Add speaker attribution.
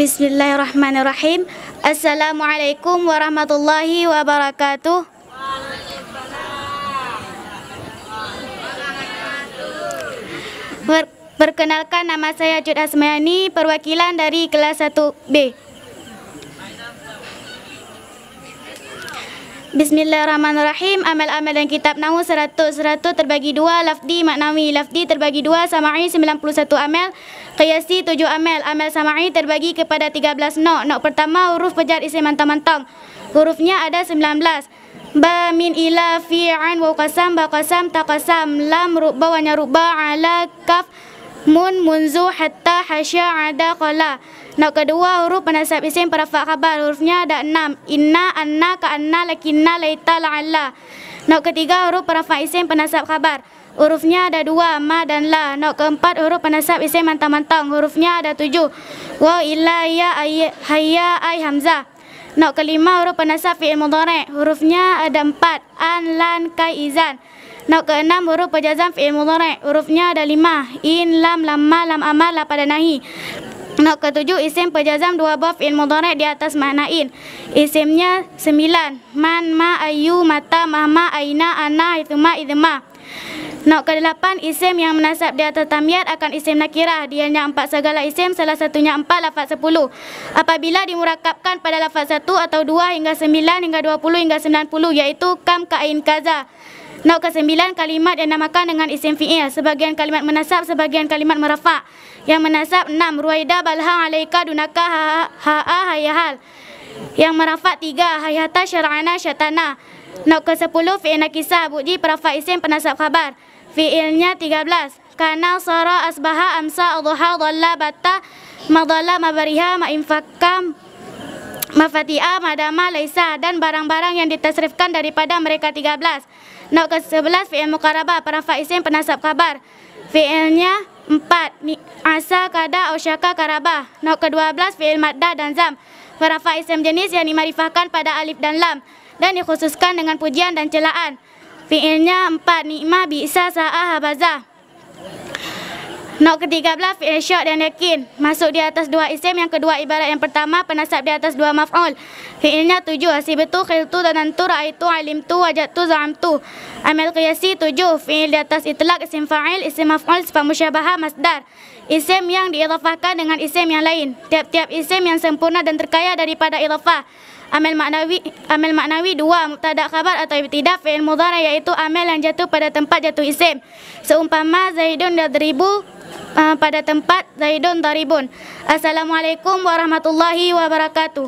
Speaker 1: Bismillahirrahmanirrahim. Assalamualaikum warahmatullahi wabarakatuh. Perkenalkan, nama saya Jud Asmayani, perwakilan dari kelas 1B. Bismillahirrahmanirrahim. Amal-amal dan kitab Nahwu 100 terbagi 2, lafdi maknawi. Lafdi terbagi 2, sama'i 91 amal, qiyasi 7 amal. Amal sama'i terbagi kepada 13 nok. Nok pertama huruf pejar isim mantang-mantang. Hurufnya ada 19. Ba, min, ila, fi, an, waw, qasam, ba, qasam, ta, qasam, lam, ruba, wa, nyaruba, ala, kaf, mun, munzu, hatta, hasya, ada, qala. Nok kedua huruf penasab isim perafa khabar. Hurufnya ada 6. Inna, anna, ka'anna, lakinna, laita, la'alla. Nok ketiga huruf perafa isim penasab khabar. Hurufnya ada 2, ma dan la. Nok keempat huruf penasab isim mantang-mantang. Hurufnya ada 7. Waw, illa, ya, hayya, ay, hamzah. Nok kelima huruf penasab fi'il mudhari'. Hurufnya ada 4. An, lan, kai, izan. Nok keenam huruf pejazam fi'il mudhari'. Hurufnya ada 5. In, lam, lamma, lam, amal, la pada nahi. Nok ketujuh isim pejazam 2 bab fi'il mudhari' di atas maknain. Isimnya 9. Man, ma, ayu, mata, mahma, aina, ana, ithuma, idhma. Nok ke-8 isim yang menasab di atas tamyiz akan isim nakirah. Dianya 4 segala isim, salah satunya 4 lafaz 10. Apabila dimurakabkan pada lafaz 1 atau 2 hingga 9 hingga 20 hingga 90, yaitu kam, ka'in, kaza. Nok ke-9 kalimat yang dinamakan dengan isim fi'il. Sebagian kalimat menasab, sebagian kalimat merafa'. Yang menasab 6. Ruwaida, balha, alaika, dunaka, ha'a, hayahal. Yang merafa' 3. Hayata, syara'ana, syatana. Nok ke-10 fi'il nakisah, buji perafa' isim penasab khabar. Fi'ilnya 13. Kana, sara, asbaha, amsa, adhuha, dhalla, batta, madalla, mabariha, ma'infakam, mafati'a, madama, laisa, dan barang-barang yang ditasrifkan daripada mereka 13. Nok ke-11 fi'il muqarabah perafa' isim penasab khabar. Fi'ilnya 4. Asa, kada, ausyaka, karabah. Nok ke-12 fi'il madda dan zam perafa' isim jenis yang dimarifahkan pada alif dan lam dan dikhususkan dengan pujian dan celaan. Fi'ilnya 4. Ni'mah, bi'sa, sa'ah, habazah. Nok ke-13 fi'il syak dan yakin, masuk di atas 2 isim. Yang kedua ibarat yang pertama penasab di atas 2 maf'ul. Fi'ilnya 7. Hasibtu, khiltu, danantu, ra'aitu, alimtu, wajadtu, za'amtu. Amal qiyasi 7. Fi'il di atas itlaq, isim fa'il, isim maf'ul, sifat musyabahah, masdar. Isim yang diidhafahkan dengan isim yang lain. Tiap-tiap isim yang sempurna dan terkaya daripada idhafah. Amal maknawi 2. Mubtada, khabar atau ibtidah fi'il mudhari', yaitu amal yang jatuh pada tempat jatuh isim. Seumpama Zaidun yadribu, pada tempat Zaidun daribun. Assalamualaikum warahmatullahi wabarakatuh.